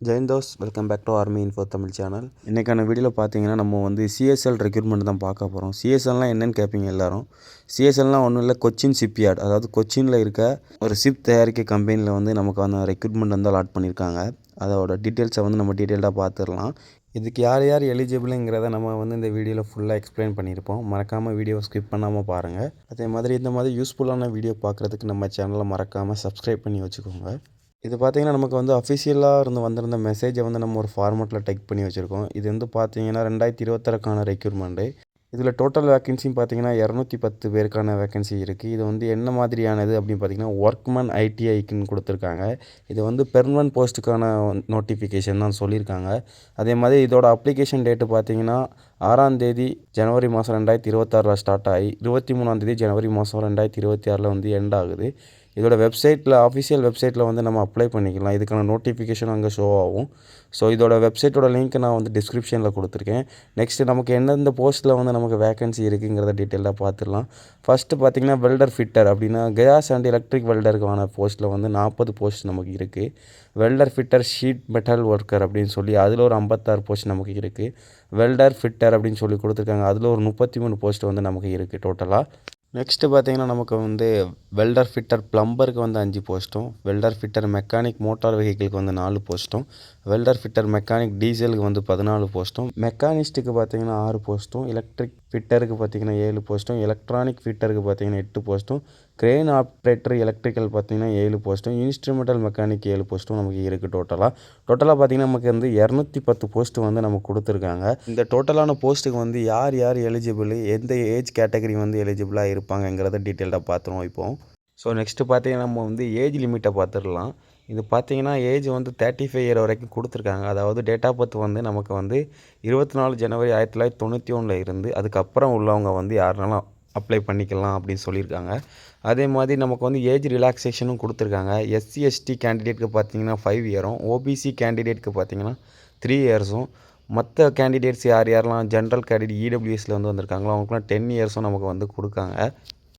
ஜெயின் தோஸ் welcome back to Army Info Tamil channel. இன்றைக்கான வீடியோவில் பார்த்தீங்கன்னா நம்ம வந்து சிஎஸ்எல் ரெக்ரூட்மெண்ட் தான் பார்க்க போகிறோம். சிஎஸ்எல்னால் என்னென்னு கேட்பீங்க எல்லோரும். சிஎஸ்எல்னால் ஒன்றும் இல்லை, கொச்சின் ஷிப்யார்ட், அதாவது கொச்சினில் இருக்க ஒரு ஷிப் தயாரிக்க கம்பெனியில் வந்து நமக்கு அந்த ரெக்ரூட்மெண்ட் வந்து அலாட் பண்ணியிருக்காங்க. அதோட டீட்டெயில்ஸை வந்து நம்ம டீட்டெயில்டாக பார்த்துடலாம். இதுக்கு யார் யார் எலிஜிபிளுங்கிறத நம்ம வந்து இந்த வீடியோவில் ஃபுல்லாக எக்ஸ்பிளைன் பண்ணியிருப்போம். மறக்காமல் வீடியோ ஸ்கிப் பண்ணாமல் பாருங்கள். அதே மாதிரி இந்த மாதிரி யூஸ்ஃபுல்லான வீடியோ பார்க்குறதுக்கு நம்ம சேனலை மறக்காமல் சப்ஸ்கிரைப் பண்ணி வச்சுக்கோங்க. இது பார்த்திங்கன்னா நமக்கு வந்து அஃபிஷியலாக வந்திருந்த மெசேஜை வந்து நம்ம ஒரு ஃபார்மெட்டில் டைப் பண்ணி வச்சுருக்கோம். இது வந்து பார்த்திங்கன்னா 2026க்கான ரெக்ரூட்மெண்ட்டு. இதில் டோட்டல் வேக்கன்சின்னு பார்த்திங்கன்னா 210 பேருக்கான வேக்கன்சி இருக்குது. இது வந்து என்ன மாதிரியானது அப்படின்னு பார்த்திங்கன்னா ஒர்க்மேன் ஐடிஐக்குன்னு கொடுத்துருக்காங்க. இது வந்து பெர்மனன்ட் போஸ்ட்டுக்கான நோட்டிஃபிகேஷன் தான் சொல்லியிருக்காங்க. அதே மாதிரி இதோட அப்ளிகேஷன் டேட்டு பார்த்திங்கன்னா 6ஆம் தேதி ஜனவரி மாதம் 2026 ஸ்டார்ட் ஆகி 23ஆம் தேதி ஜனவரி மாதம் 2026 வந்து எண்ட் ஆகுது. இதோட வெப்சைட்டில் ஆஃபிஷியல் வெப்சைட்டில் வந்து நம்ம அப்ளை பண்ணிக்கலாம். இதுக்கான நோட்டிஃபிகேஷன் அங்கே ஷோ ஆகும். ஸோ இதோட வெப்சைட்டோட லிங்க் நான் வந்து டிஸ்கிரிப்ஷனில் கொடுத்துருக்கேன். நெக்ஸ்ட்டு நமக்கு எந்தெந்த போஸ்ட்டில் வந்து நமக்கு வேக்கன்சி இருக்குங்கிறத டீட்டெயிலாக பார்த்துடலாம். ஃபஸ்ட்டு பார்த்திங்கன்னா வெல்டர் ஃபிட்டர் அப்படின்னா கேஸ் அண்ட் எலக்ட்ரிக் வெல்டருக்கான போஸ்ட்டில் வந்து 40 போஸ்ட் நமக்கு இருக்குது. Welder fitter sheet metal worker அப்படின்னு சொல்லி அதில் ஒரு 56 போஸ்ட் நமக்கு இருக்குது. வெல்டர் ஃபிட்டர் அப்படின்னு சொல்லி கொடுத்துருக்காங்க. அதில் ஒரு 33 போஸ்ட் வந்து நமக்கு இருக்குது டோட்டலாக. நெக்ஸ்ட்டு பார்த்திங்கன்னா நமக்கு வந்து வெல்டர் ஃபிட்டர் ப்ளம்பருக்கு வந்து 5 போஸ்ட்டும், வெல்டர் ஃபிட்டர் மெக்கானிக் மோட்டார் வெஹிக்கிளுக்கு வந்து 4 போஸ்ட்டும், வெல்டர் ஃபிட்டர் மெக்கானிக் டீசலுக்கு வந்து 14 போஸ்ட்டும், மெக்கானிஸ்ட்டுக்கு பார்த்திங்கன்னா 6 போஸ்ட்டும், எலக்ட்ரிக் ஃபிட்டருக்கு பார்த்திங்கன்னா 7 போஸ்ட்டும், எலக்ட்ரானிக் ஃபிட்டருக்கு பார்த்திங்கன்னா 8 போஸ்ட்டும், கிரெயின் ஆப்ரேட்டர் எலக்ட்ரிக்கல் பார்த்திங்கன்னா 7 போஸ்ட்டும், இன்ஸ்ட்ருமெண்டல் மெக்கானிக் 7 போஸ்ட்டும் நமக்கு இருக்குது டோட்டலாக பார்த்திங்கன்னா நமக்கு வந்து 210 போஸ்ட்டு வந்து நமக்கு கொடுத்துருக்காங்க. இந்த டோட்டலான போஸ்ட்டுக்கு வந்து யார் யார் எலிஜிபிள், எந்த ஏஜ் கேட்டகரி வந்து எலிஜிபிளாக இருப்பாங்கங்கிறத டீட்டெயில்டாக பார்த்துருவோம் இப்போது. ஸோ நெக்ஸ்ட்டு பார்த்திங்கன்னா நம்ம வந்து ஏஜ் லிமிட்டை பார்த்துடலாம். இது பார்த்திங்கன்னா ஏஜ் வந்து 35 இயர் வரைக்கும் கொடுத்துருக்காங்க. அதாவது டேட் ஆஃப் பர்த் வந்து நமக்கு வந்து 24 ஜனவரி 1991 இருந்து அதுக்கப்புறம் உள்ளவங்க வந்து யாருனாலும் அப்ளை பண்ணிக்கலாம் அப்படின்னு சொல்லியிருக்காங்க. அதே மாதிரி நமக்கு வந்து ஏஜ் ரிலாக்ஸேஷனும் கொடுத்துருக்காங்க. எஸ்சி எஸ்டி கேண்டிடேட்க்கு பார்த்திங்கன்னா 5 இயரும், ஓபிசி கேண்டிடேட்க்கு பார்த்திங்கன்னா 3 இயர்ஸும், மற்ற கேண்டிடேட்ஸ் யார் யாரெல்லாம் ஜென்ரல் கேண்டிடேட் இடபிள்யூஎஸில் வந்து வந்திருக்காங்களோ அவங்களுக்குலாம் 10 இயர்ஸும் நமக்கு வந்து கொடுக்காங்க.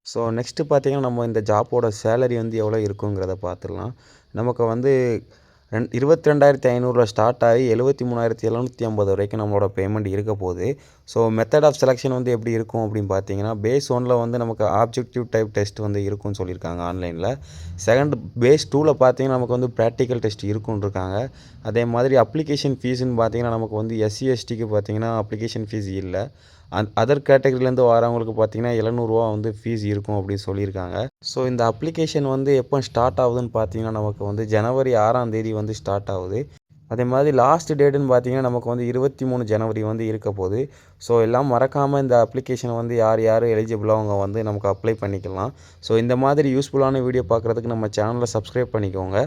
ஸோ நெக்ஸ்ட்டு பார்த்திங்கன்னா நம்ம இந்த ஜாப்போட சேலரி வந்து எவ்வளோ இருக்குங்கிறத பார்த்துடலாம். நமக்கு வந்து 22,500 ஸ்டார்ட் ஆகி 73,750 வரைக்கும் நம்மளோட பேமெண்ட் இருக்க போகுது. ஸோ மெத்தட் ஆஃப் செலெக்ஷன் வந்து எப்படி இருக்கும் அப்படின்னு பார்த்தீங்கன்னா பேஸ் 1ல் வந்து நமக்கு ஆப்ஜெக்டிவ் டைப் டெஸ்ட் வந்து இருக்கும்னு சொல்லியிருக்காங்க ஆன்லைனில். செகண்ட் பேஸ் 2ல் பார்த்தீங்கன்னா நமக்கு வந்து ப்ராக்டிக்கல் டெஸ்ட் இருக்குன்னு இருக்காங்க. அதே மாதிரி அப்ளிகேஷன் ஃபீஸுன்னு பார்த்தீங்கன்னா நமக்கு வந்து எஸ்சி எஸ்டிக்கு பார்த்தீங்கன்னா அப்ளிகேஷன் ஃபீஸ் இல்லை. அதர் கேட்டகரியிலேருந்து வரவங்களுக்கு பார்த்தீங்கன்னா 700 வந்து ஃபீஸ் இருக்கும் அப்படின்னு சொல்லியிருக்காங்க. ஸோ இந்த அப்ளிகேஷன் வந்து எப்போ ஸ்டார்ட் ஆகுதுன்னு பார்த்தீங்கன்னா நமக்கு வந்து ஜனவரி 6ஆம் தேதி வந்து ஸ்டார்ட் ஆகுது. அதே மாதிரி லாஸ்ட் டேட்டுன்னு பார்த்தீங்கன்னா நமக்கு வந்து 23 ஜனவரி வந்து இருக்க போகுது. ஸோ எல்லாம் மறக்காமல் இந்த அப்ளிகேஷனை வந்து யார் யார் எலிஜிபிளோ அவங்க வந்து நமக்கு அப்ளை பண்ணிக்கலாம். ஸோ இந்த மாதிரி யூஸ்ஃபுல்லான வீடியோ பார்க்குறதுக்கு நம்ம சேனலை சப்ஸ்கிரைப் பண்ணிக்கோங்க.